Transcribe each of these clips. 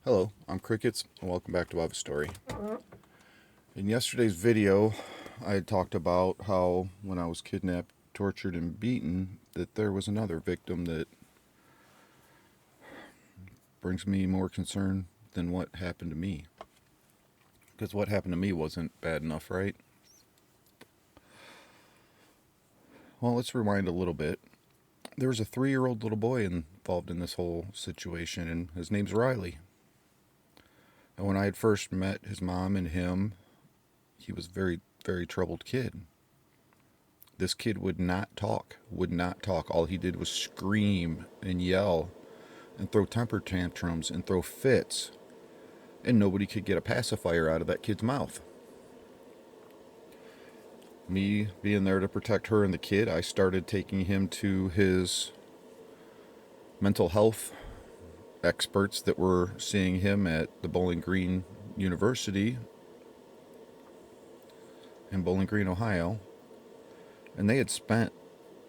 Hello, I'm Crickets, and welcome back to Bob's Story. In yesterday's video, I had talked about how when I was kidnapped, tortured, and beaten, that there was another victim that brings me more concern than what happened to me. Because what happened to me wasn't bad enough, right? Well, let's rewind a little bit. There was a 3-year-old little boy involved in this whole situation, and his name's Riley. And when I had first met his mom and him, he was a very, very troubled kid. This kid would not talk, would not talk. All he did was scream and yell and throw temper tantrums and throw fits. And nobody could get a pacifier out of that kid's mouth. Me being there to protect her and the kid, I started taking him to his mental health experts that were seeing him at the Bowling Green University in Bowling Green, Ohio. And they had spent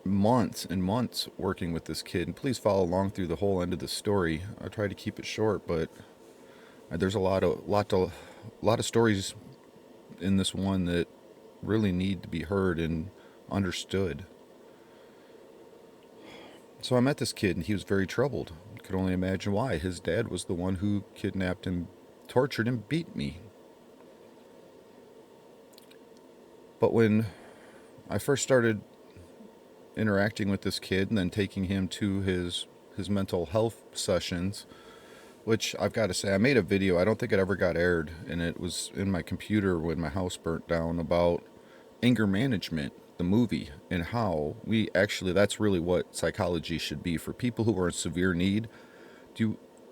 months and months working with this kid. And please follow along through the whole end of the story. I try to keep it short, but there's a lot of stories in this one that really need to be heard and understood. So I met this kid, and he was very troubled. I could only imagine why. His dad was the one who kidnapped him, tortured him, beat me. But when I first started interacting with this kid and then taking him to his mental health sessions, which I've got to say, I made a video, I don't think it ever got aired, and it was in my computer when my house burnt down, about anger management, the movie, and how we actually, that's really what psychology should be for people who are in severe need.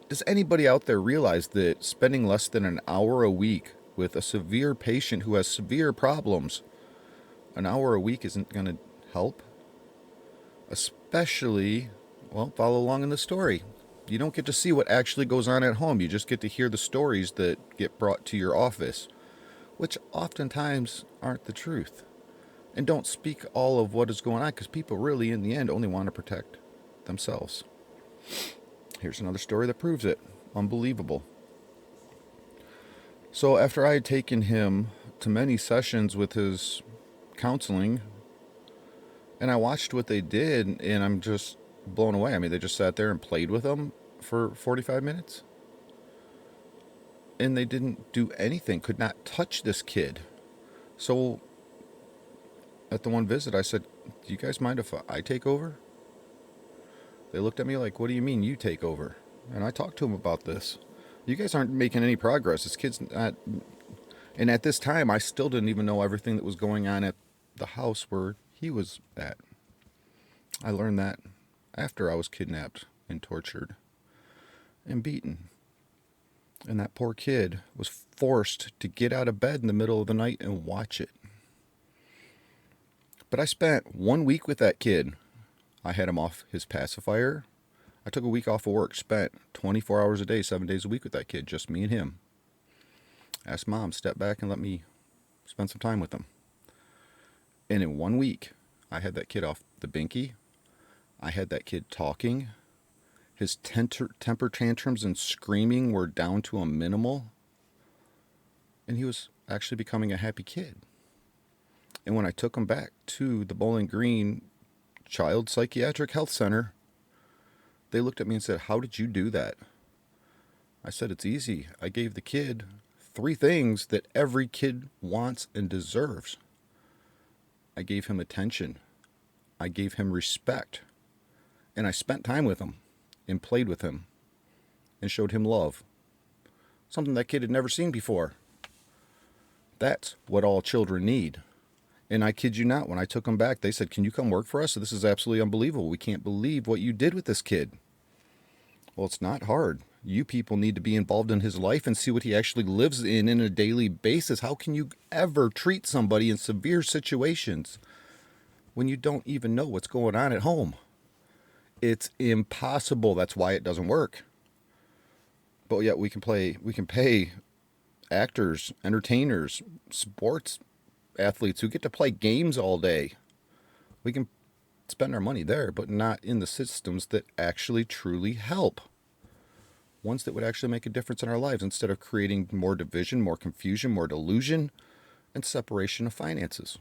Does anybody out there realize that spending less than an hour a week with a severe patient who has severe problems, an hour a week isn't going to help? Especially, well, follow along in the story. You don't get to see what actually goes on at home. You just get to hear the stories that get brought to your office, which oftentimes aren't the truth and don't speak all of what is going on, because people really, in the end, only want to protect themselves. Here's another story that proves it. Unbelievable. So after I had taken him to many sessions with his counseling, and I watched what they did, and I'm just blown away. I mean, they just sat there and played with him for 45 minutes. And they didn't do anything, could not touch this kid. So at the one visit, I said, "Do you guys mind if I take over?" They looked at me like, "What do you mean you take over?" And I talked to him about this. "You guys aren't making any progress. This kid's not..." And at this time, I still didn't even know everything that was going on at the house where he was at. I learned that after I was kidnapped and tortured and beaten. And that poor kid was forced to get out of bed in the middle of the night and watch it. But I spent 1 week with that kid. I had him off his pacifier. I took a week off of work, spent 24 hours a day, 7 days a week with that kid, just me and him. Asked Mom, step back and let me spend some time with him. And in 1 week, I had that kid off the binky. I had that kid talking. His temper tantrums and screaming were down to a minimal. And he was actually becoming a happy kid. And when I took him back to the Bowling Green Child Psychiatric Health Center, they looked at me and said, "How did you do that?" I said, "It's easy. I gave the kid 3 things that every kid wants and deserves. I gave him attention. I gave him respect. And I spent time with him and played with him and showed him love. Something that kid had never seen before. That's what all children need." And I kid you not, when I took him back, they said, "Can you come work for us? This is absolutely unbelievable. We can't believe what you did with this kid." Well, it's not hard. You people need to be involved in his life and see what he actually lives in a daily basis. How can you ever treat somebody in severe situations when you don't even know what's going on at home? It's impossible. That's why it doesn't work. But yet we can pay actors, entertainers, sports athletes who get to play games all day. We can spend our money there, but not in the systems that actually truly help. Ones that would actually make a difference in our lives instead of creating more division, more confusion, more delusion, and separation of finances.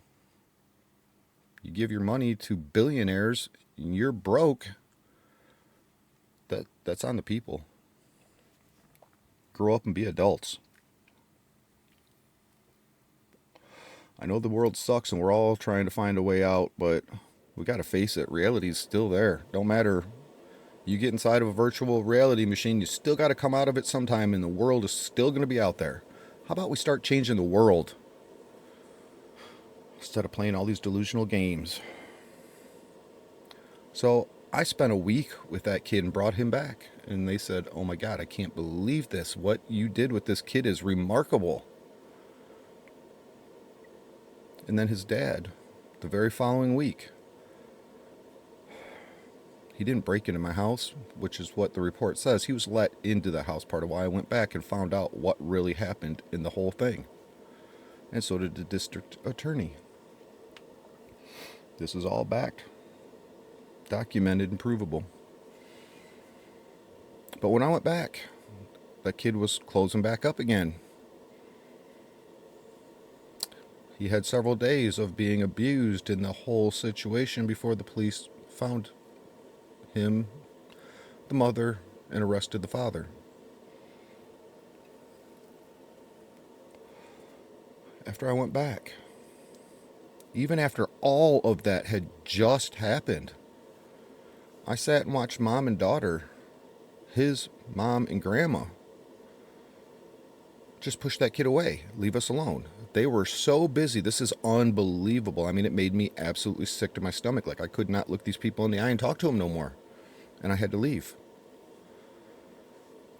You give your money to billionaires and you're broke, that's on the people. Grow up and be adults. I know the world sucks and we're all trying to find a way out, but we got to face it. Reality's still there. Don't matter. You get inside of a virtual reality machine, you still got to come out of it sometime, and the world is still going to be out there. How about we start changing the world instead of playing all these delusional games? So I spent a week with that kid and brought him back. And they said, "Oh my God, I can't believe this. What you did with this kid is remarkable." And then his dad, the very following week, he didn't break into my house, which is what the report says. He was let into the house, part of why I went back and found out what really happened in the whole thing. And so did the district attorney. This is all backed, documented, and provable. But when I went back, that kid was closing back up again. He had several days of being abused in the whole situation before the police found him, the mother, and arrested the father. After I went back, even after all of that had just happened, I sat and watched mom and daughter, his mom and grandma, just push that kid away, leave us alone. They were so busy. This is unbelievable. I mean, it made me absolutely sick to my stomach. Like I could not look these people in the eye and talk to them no more. And I had to leave.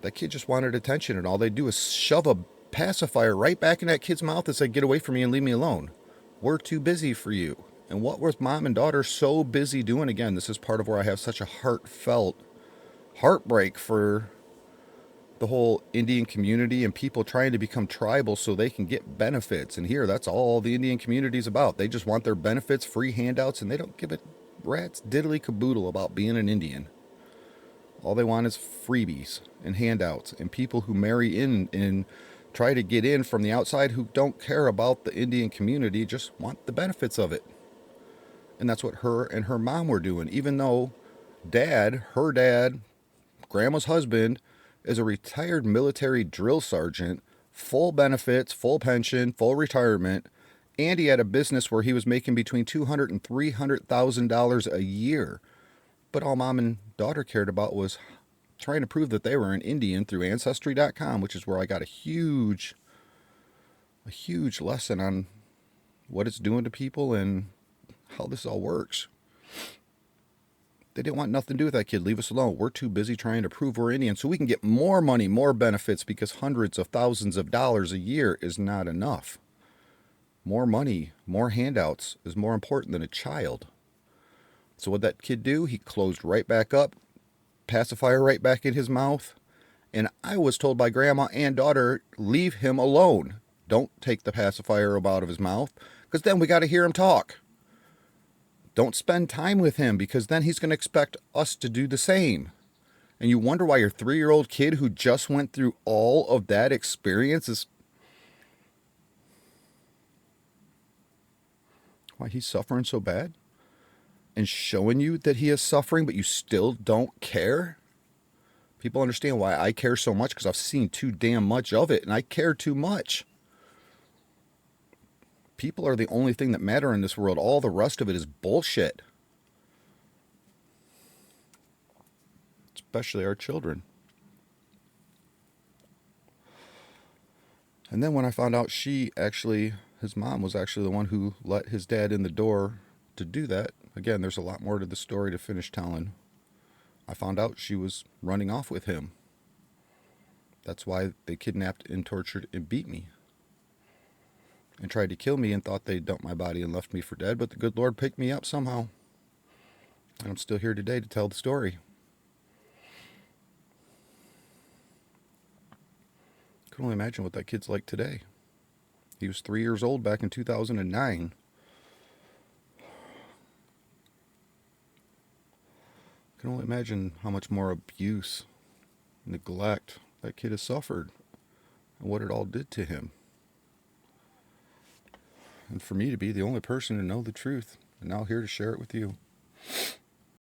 That kid just wanted attention, and all they do is shove a pacifier right back in that kid's mouth and say, "Get away from me and leave me alone. We're too busy for you." And what was mom and daughter so busy doing? Again, this is part of where I have such a heartfelt heartbreak for the whole Indian community and people trying to become tribal so they can get benefits. And here, that's all the Indian community is about. They just want their benefits, free handouts, and they don't give a rat's diddly caboodle about being an Indian. All they want is freebies and handouts and people who marry in and try to get in from the outside who don't care about the Indian community, just want the benefits of it. And that's what her and her mom were doing, even though her dad, grandma's husband, is a retired military drill sergeant, full benefits, full pension, full retirement, and he had a business where he was making between $200,000 and $300,000 a year. But all mom and daughter cared about was trying to prove that they were an Indian through Ancestry.com, which is where I got a huge lesson on what it's doing to people and how this all works. They didn't want nothing to do with that kid. Leave us alone. We're too busy trying to prove we're Indian so we can get more money, more benefits, because hundreds of thousands of dollars a year is not enough. More money, more handouts is more important than a child. So what'd that kid do? He closed right back up, pacifier right back in his mouth. And I was told by grandma and daughter, leave him alone. Don't take the pacifier out of his mouth, because then we got to hear him talk. Don't spend time with him, because then he's going to expect us to do the same. And you wonder why your 3-year-old kid who just went through all of that experience is... why he's suffering so bad? And showing you that he is suffering, but you still don't care? People understand why I care so much, because I've seen too damn much of it, and I care too much. People are the only thing that matter in this world. All the rest of it is bullshit. Especially our children. And then when I found out his mom was actually the one who let his dad in the door to do that. Again, there's a lot more to the story to finish telling. I found out she was running off with him. That's why they kidnapped and tortured and beat me. And tried to kill me and thought they'd dump my body and left me for dead. But the good Lord picked me up somehow. And I'm still here today to tell the story. I can only imagine what that kid's like today. He was 3 years old back in 2009. I can only imagine how much more abuse neglect that kid has suffered and what it all did to him. And for me to be the only person to know the truth, and now here to share it with you.